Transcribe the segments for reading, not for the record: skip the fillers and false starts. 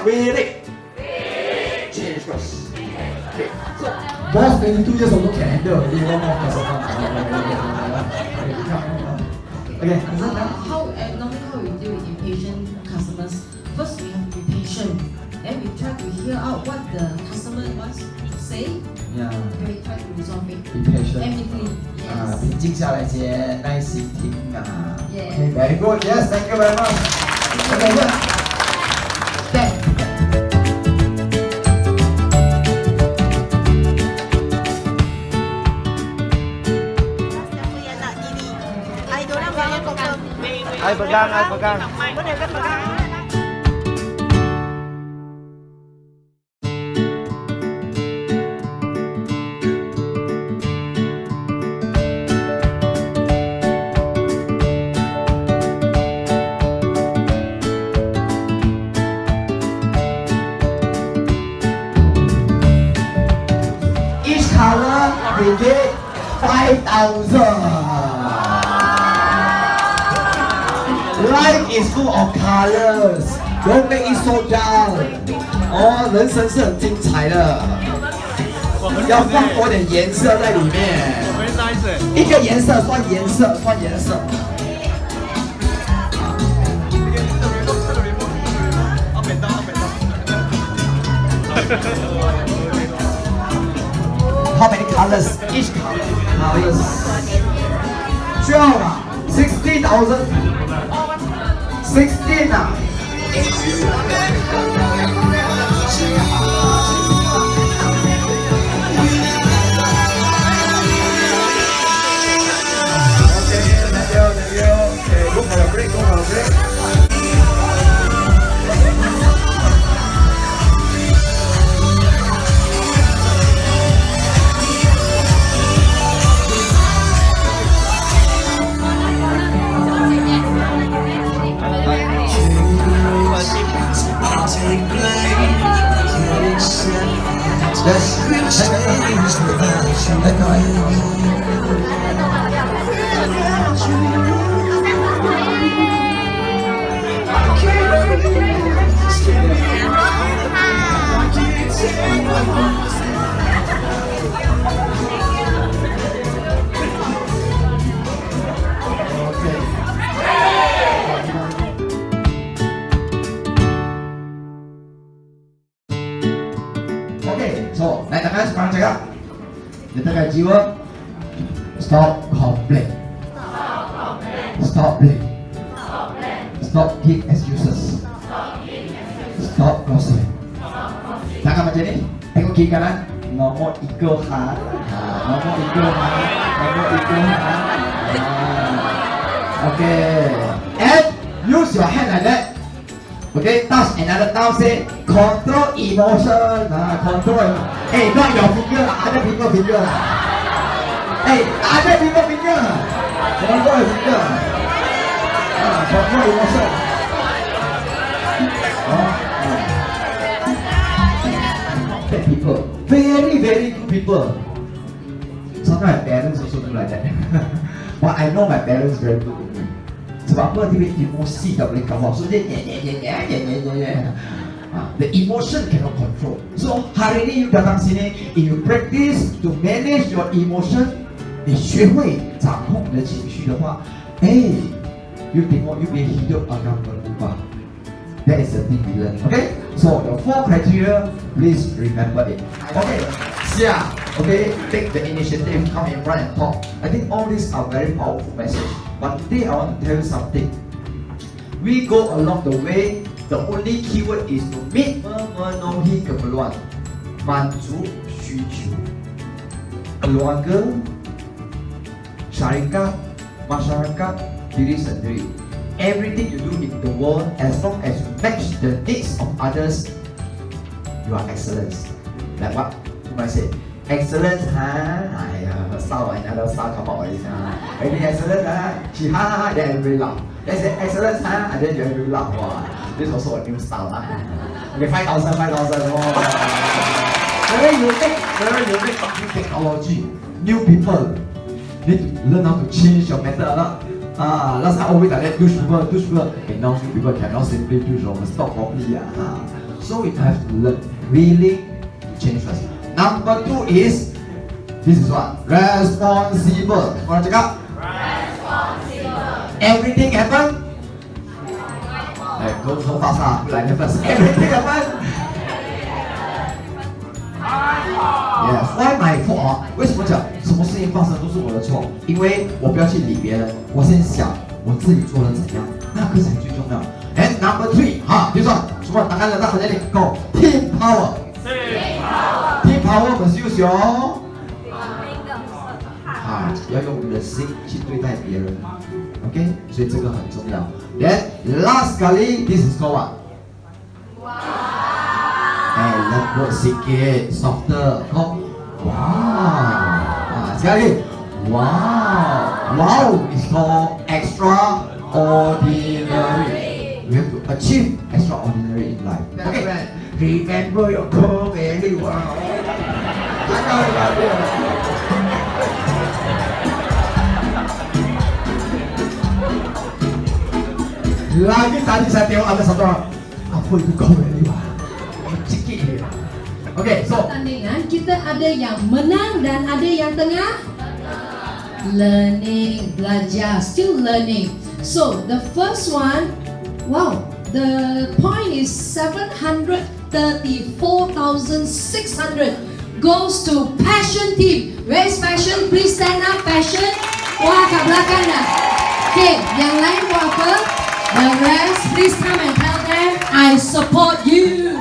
really change first. Okay, so boss 22 years old can handle already one more customer. Okay, Normally how we deal with impatient customers? First we have to be patient. Then we try to hear out what the customer wants to say. Yeah. Then we try to resolve it. Be patient. Amicably. Yes. 平静下来先，耐心听啊。Yeah. Okay, very good. Yes, thank you very much. Okay, good. Thank. Ai pegang. Each color we get 5,000. Life is full of colors. Don't make it so dull. 哦，人生是很精彩的，要放多点颜色在里面。一个颜色算颜色，算颜色。How many colors? Each color. Colors. 12 啊 ，60,000. 16 啊。Go for a break. So, naik tangan sekarang cakap. Letakkan jiwa. Stop complain. Stop blame. Stop give excuses. Stop gossiping. Tangan macam ni. Tengok kiri kanan. Nombor ego ha. Nombor ego ha. Nombor ego ha. Okay. And use your hand like that. Okay, touch another now say control emotion. Control. Hey, not your finger, other people finger. Hey, other people finger. Control your finger. Control emotion. Bad people, very good people. Sometimes my parents also do like that. But I know my parents very good with me. Sebab apa dia emosi tak boleh cover. So dia the emotion cannot control. So hari ni you datang sini, if you practice to manage your emotion, 你学会掌控你的情绪的话，you tengok you punya hidup akan berubah. That is the thing we learn. Okay, so the 4 criteria, please remember it. Okay, Sia. Okay, take the initiative, come in front and talk. I think all these are very powerful message. But today I want to tell you something. We go along the way. The only keyword is to meet memenuhi keperluan, manju syuju, keluarga, syarikat, masyarakat, diri sendiri. Everything you do in the world, as long as you match the needs of others, you are excellence. Like what you might say, excellence, another star come out already. Maybe excellence, she then everybody laugh. They say excellence, and then everybody laugh. Wow, this is also a new style. Okay, 5,000. Very unique new technology. New people need to learn how to change your method. Last time always like that, douche people. Now new people cannot simply douche or stop properly. So we have to learn willing to change first. Number 2 is this is what? Responsible. Orang cakap? Responsible. Everything happen? Go so fast lah. Like first. Everything happen? Yes. Why my fault? 为什么讲什么事情发生都是我的错？因为我不要去理别人，我先想我自己做的怎样，那个才最重要。And number 3，比如说什么答案的大家点 Go Team Power。Team Power must use your heart， 要用你的心去对待别人。OK， 所以这个很重要。Then last kali this is called what？ Let's work sikit softer. Wow. Sekali. Wow. Wow is called extraordinary. We have to achieve extraordinary in life. Okay. Remember your goal very well. Lagi tadi saya tengok ada satu orang. Apa itu goal very well? Okay, so pertandingan kita ada yang menang dan ada yang tengah learning, belajar, still learning. So the first one, wow, the point is 734,600 goes to Passion team. Where is Passion? Please stand up, Passion. Wah, kat belakang dah. Okay, yang lain buat apa? The rest, please come and tell them I support you.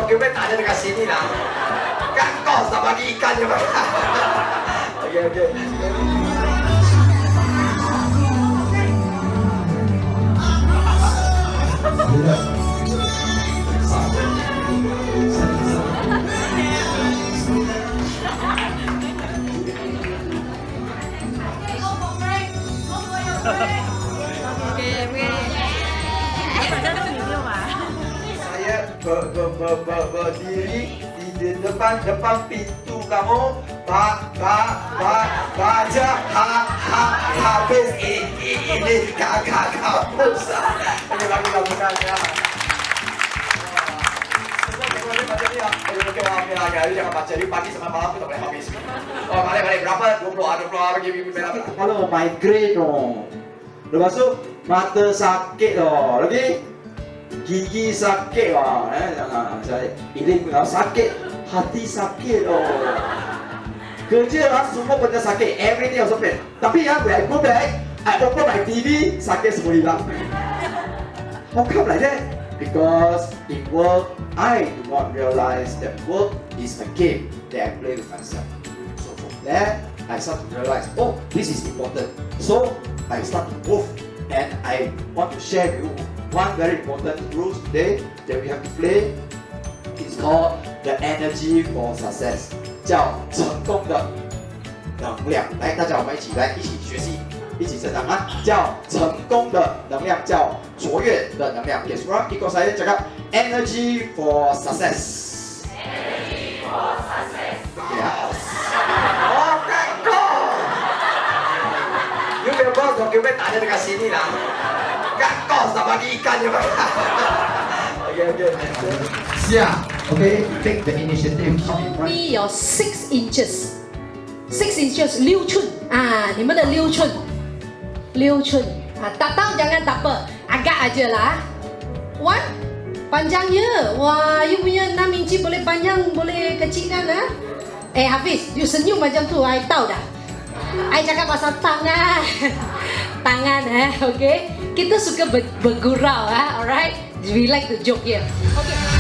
document ada dekat sini lah. Kan kau tak bagi ikan je Pak. Okey. Saya berdiri di depan pintu kamu, baca habis ini kakak kamu. Ini lagi lakukannya. Jangan baca di pagi sampai malam tu tak boleh habis. Oh balik berapa? 20 berapa? Kalau migraine dong. Lepas tu mata sakit loh. Lagi gigi sakit loh. Saya ini sakit, hati sakit loh. Kerja lah semua benda sakit, everything also pain. Tapi ya, when I go back, I open my TV, sakit semua hilang. How come like that? Because in work, I do not realize that work is a game that I play with myself. So from there, I start to realize, oh, this is important. So I start to move, and I want to share with you one very important rules today that we have to play. It's called the energy for success. 叫成功的能量。来，大家我们一起学习，一起成长啊！叫成功的能量，叫卓越的能量。Yes, right. Ikut saya cakap energy for success. Energy for success. Yes. Oh, go. You punya bos dokumen tak ada dekat sini lah. Kan kau tak bagi ikan je Pak. Okay. Siap. Okay, take the initiative. Hold me your 6 inches. 6 inches 6寸啊，你们的6寸，6寸啊，tak tahu jangan tak apa, agak aja lah. One, panjang ya. Wah, you punya 6 inci boleh panjang, boleh kecilkan ah. Hafiz, you senyum macam tu, I tahu dah. I cakap pasal tangan, tangan okay. Kita suka bergurau alright. We like to joke here. Okay.